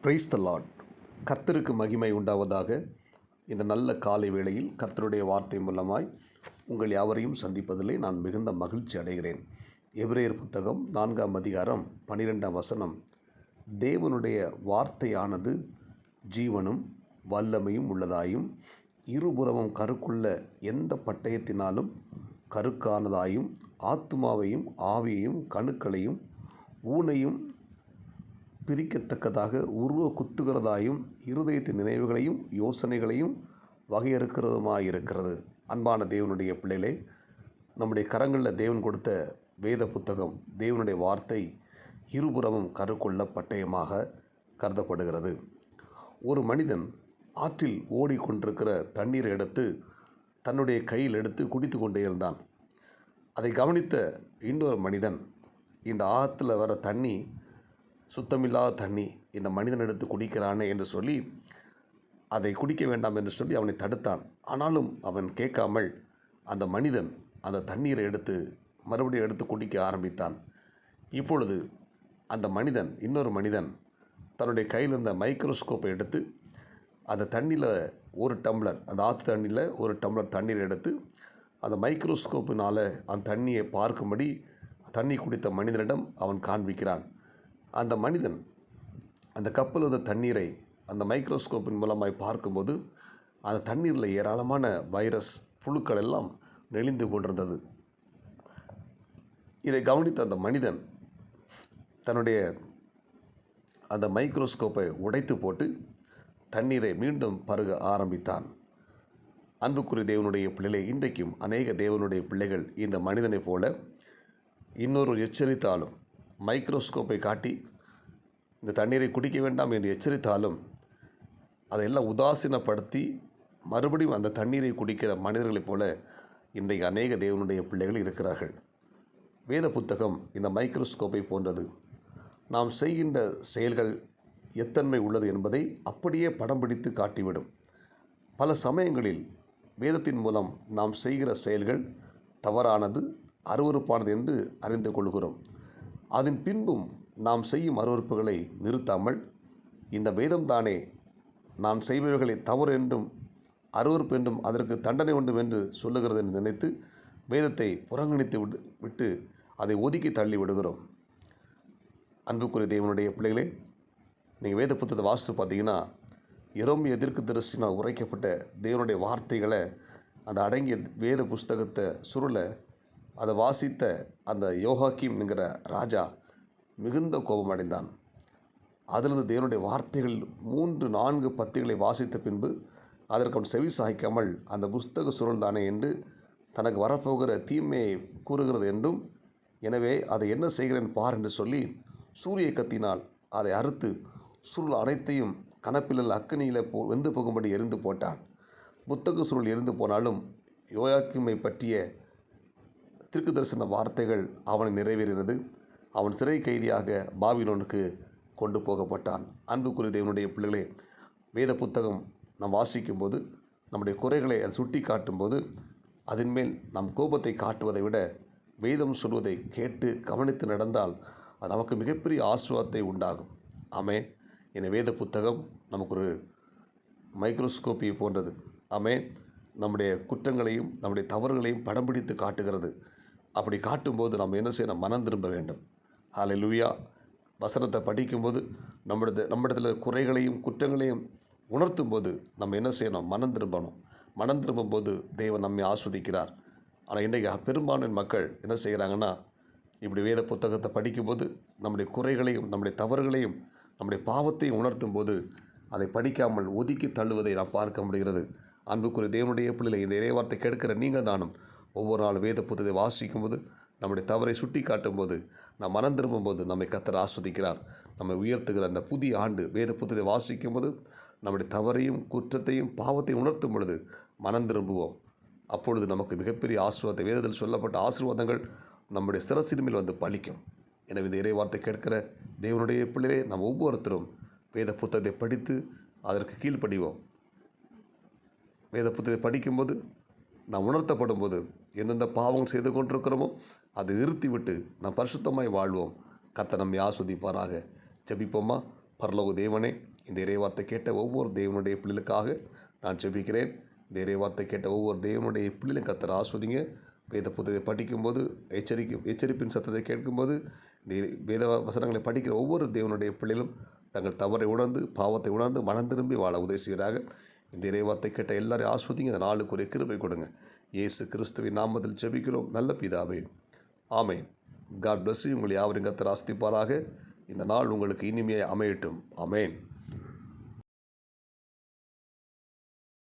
Praise the Lord. கர்த்தருக்கு மகிமை உண்டாவதாக. இந்த நல்ல காலை வேளையில் கர்த்தருடைய வார்த்தை மூலமாய் உங்கள் யாவரையும் சந்திப்பதிலே நான் மிகுந்த மகிழ்ச்சி அடைகிறேன். எபிரேயர் புத்தகம் 4ஆம் அதிகாரம் 12ஆம் வசனம். தேவனுடைய வார்த்தையானது ஜீவனும் வல்லமையும் உள்ளதாயும் இருபுறமும் கருக்குள்ள எந்த பட்டயத்தினாலும் கருக்கானதாயும் ஆத்துமாவையும் ஆவியையும் கணுக்களையும் ஊனையும் பிரிக்கத்தக்கதாக உருவ குத்துகிறதாயும் இருதயத்தின் நினைவுகளையும் யோசனைகளையும் வகையறுக்கிறதுமாயிருக்கிறது. அன்பான தேவனுடைய பிள்ளைகளே, நம்முடைய கரங்களில் தேவன் கொடுத்த வேத புத்தகம், தேவனுடைய வார்த்தை இருபுறமும் கருக்குள்ள பட்டயமாக கருதப்படுகிறது. ஒரு மனிதன் ஆற்றில் ஓடிக்கொண்டிருக்கிற தண்ணீரை எடுத்து தன்னுடைய கையில் எடுத்து குடித்து கொண்டே இருந்தான். அதை கவனித்த இன்னொரு மனிதன், இந்த ஆற்றுல வர தண்ணி சுத்தமில்லாத தண்ணி, இந்த மனிதன் எடுத்து குடிக்கிறானே என்று சொல்லி அதை குடிக்க வேண்டாம் என்று சொல்லி அவனை தடுத்தான். ஆனாலும் அவன் கேட்காமல் அந்த மனிதன் அந்த தண்ணீரை எடுத்து மறுபடியும் எடுத்து குடிக்க ஆரம்பித்தான். இப்பொழுது அந்த மனிதன், இன்னொரு மனிதன் தன்னுடைய கையில் இருந்த மைக்ரோஸ்கோப்பை எடுத்து அந்த தண்ணியில் ஒரு டம்ளர், அந்த ஆற்று தண்ணியில் ஒரு டம்ளர் தண்ணீர் எடுத்து அந்த மைக்ரோஸ்கோப்பினால் அந்த தண்ணியை பார்க்கும்படி தண்ணி குடித்த மனிதனிடம் அவன் காண்பிக்கிறான். அந்த மனிதன் அந்த கப்பில் இருந்த தண்ணீரை அந்த மைக்ரோஸ்கோப்பின் மூலமாய் பார்க்கும்போது அந்த தண்ணீரில் ஏராளமான வைரஸ் புழுக்கள் எல்லாம் நெளிந்து கொண்டிருந்தது. இதை கவனித்த அந்த மனிதன் தன்னுடைய அந்த மைக்ரோஸ்கோப்பை உடைத்து போட்டு தண்ணீரை மீண்டும் பருக ஆரம்பித்தான். அன்புக்குரிய தேவனுடைய பிள்ளைகளை, இன்றைக்கும் அநேக தேவனுடைய பிள்ளைகள் இந்த மனிதனைப் போல இன்னொரு எச்சரித்தாலும், மைக்ரோஸ்கோப்பை காட்டி இந்த தண்ணீரை குடிக்க வேண்டாம் என்று எச்சரித்தாலும் அதையெல்லாம் உதாசீனப்படுத்தி மறுபடியும் அந்த தண்ணீரை குடிக்கிற மனிதர்களைப் போல இன்றைக்கு அநேக தேவனுடைய பிள்ளைகள் இருக்கிறார்கள். வேத புத்தகம் இந்த மைக்ரோஸ்கோப்பை போன்றது. நாம் செய்கின்ற செயல்கள் எத்தன்மை உள்ளது என்பதை அப்படியே படம் பிடித்து காட்டிவிடும். பல சமயங்களில் வேதத்தின் மூலம் நாம் செய்கிற செயல்கள் தவறானது, அருவருப்பானது என்று அறிந்து கொள்கிறோம். அதன் பின்பும் நாம் செய்யும் அருவருப்புகளை நிறுத்தாமல், இந்த வேதம்தானே நான் செய்பவைகளை தவறு என்றும் அருவருப்பு என்றும் அதற்கு தண்டனை உண்டு என்று சொல்லுகிறது என்று நினைத்து வேதத்தை புறங்கணித்து விட்டு அதை ஒதுக்கி தள்ளி விடுகிறோம். அன்புக்குரிய தேவனுடைய பிள்ளைகளே, நீங்கள் வேத புத்தகத்தை வாசித்து பார்த்தீங்கன்னா, எரேமியா தீர்க்கதரிசியினால் உரைக்கப்பட்ட தேவனுடைய வார்த்தைகளை அந்த அடங்கிய வேத புஸ்தகத்தை சுருளை அதை வாசித்த அந்த யோகாக்கீம் என்கிற ராஜா மிகுந்த கோபமடைந்தான். அதிலிருந்து தேவனுடைய வார்த்தைகள் 3-4 பத்திகளை வாசித்த பின்பு அதற்கு அவன் செவி சாய்க்காமல் அந்த புஸ்தக சுருள் தானே என்று தனக்கு வரப்போகிற தீமையை கூறுகிறது என்றும், எனவே அதை என்ன செய்கிறேன் பார் என்று சொல்லி சூரிய கத்தினால் அதை அறுத்து சுருள் அனைத்தையும் கணப்பில் அக்கினியில் வெந்து போகும்படி எரிந்து போட்டான். புத்தக சுருள் எரிந்து போனாலும் யோயாக்கீமை பற்றிய தீர்க்க தரிசன வார்த்தைகள் அவனை நிறைவேறினது. அவன் சிறை கைதியாக பாபிலோனுக்கு கொண்டு போகப்பட்டான். அன்புக்குரிய தேவனுடைய பிள்ளைகளே, வேத புத்தகம் நாம் வாசிக்கும்போது நம்முடைய குறைகளை அது சுட்டி காட்டும்போது அதன் மேல் நம் கோபத்தை காட்டுவதை விட வேதம் சொல்வதை கேட்டு கவனித்து நடந்தால் அது நமக்கு மிகப்பெரிய ஆசீர்வாதத்தை உண்டாகும். ஆமென். இந்த வேத புத்தகம் நமக்கு ஒரு மைக்ரோஸ்கோப்பி போன்றது. ஆமென். நம்முடைய குற்றங்களையும் நம்முடைய தவறுகளையும் படம் பிடித்து காட்டுகிறது. அப்படி காட்டும்போது நம்ம என்ன செய்யணும்? மனம் திரும்ப வேண்டும். ஹல்லேலூயா. வசனத்தை படிக்கும்போது நம்மிடத்தில் குறைகளையும் குற்றங்களையும் உணர்த்தும் போது நம்ம என்ன செய்யணும்? மனம் திரும்பணும். மனம் திரும்பும்போது தேவன் நம்மை ஆஸ்வதிக்கிறார். ஆனால் இன்றைக்கு பெரும்பான்மை மக்கள் என்ன செய்கிறாங்கன்னா, இப்படி வேத புத்தகத்தை படிக்கும்போது நம்முடைய குறைகளையும் நம்முடைய தவறுகளையும் நம்முடைய பாவத்தையும் உணர்த்தும் போது அதை படிக்காமல் ஒதுக்கி தள்ளுவதை நாம் பார்க்க முடிகிறது. அன்புக்குரிய தேவனுடைய பிள்ளைகளை, இந்த இறைவார்த்தை கேட்கிற நீங்கள் நானும் ஒவ்வொரு நாள் வேத புத்தகத்தை வாசிக்கும்போது நம்முடைய தவறை சுட்டி காட்டும்போது நாம் மனம் திரும்பும்போது நம்மை கர்த்தர் ஆஸ்வதிக்கிறார். நம்மை உயர்த்துகிற அந்த புதிய ஆண்டு வேத புத்தகத்தை வாசிக்கும்போது நம்முடைய தவறையும் குற்றத்தையும் பாவத்தையும் உணர்த்தும் பொழுது மனம் திரும்புவோம். அப்பொழுது நமக்கு மிகப்பெரிய ஆசீர்வாதத்தை, வேதத்தில் சொல்லப்பட்ட ஆசீர்வாதங்கள் நம்முடைய சிரசின் மேல் வந்து பலிக்கும். எனவே இந்த இறைவார்த்தை கேட்கிற தேவனுடைய பிள்ளைகளே, நாம் ஒவ்வொருத்தரும் வேத புத்தகத்தை படித்து அதற்கு கீழ்ப்படிவோம். வேத புத்தகத்தை படிக்கும்போது நாம் உணர்த்தப்படும் போது எந்தெந்த பாவங்கள் செய்து கொண்டிருக்கிறோமோ அதை நிறுத்திவிட்டு நாம் பரிசுத்தமாய் வாழ்வோம். கர்த்தர் நம்மை ஆஸ்வதிப்பாராக. ஜெபிப்போமா. பரலோக தேவனே, இந்த இறைவார்த்தை கேட்ட ஒவ்வொரு தேவனுடைய பிள்ளைகளுக்காக நான் ஜெபிக்கிறேன். இந்த இறைவார்த்தை கேட்ட ஒவ்வொரு தேவனுடைய பிள்ளைகளும் கர்த்தர் ஆஸ்வதிங்க. வேத புத்தகத்தை படிக்கும்போது எச்சரிப்பின் சத்தத்தை கேட்கும்போது இந்த வேத வசனங்களை படிக்கிற ஒவ்வொரு தேவனுடைய பிள்ளைகளும் தங்கள் தவறை உணர்ந்து பாவத்தை உணர்ந்து மனம் திரும்பி வாழ உதவி செய்வதாக. இந்த இறைவார்த்தை கேட்ட எல்லாரையும் ஆஸ்வதிங்க. இந்த நாளுக்குரிய கிருபை கொடுங்க. இயேசு கிறிஸ்துவின் நாமத்தில் ஜெபிக்கிறோம் நல்ல பிதாவே, ஆமென். God bless you. உங்களை யாவரையும் கர்த்தர் ஆசீர்வதிப்பாராக. இந்த நாள் உங்களுக்கு இனிமையாக அமையட்டும். ஆமென்.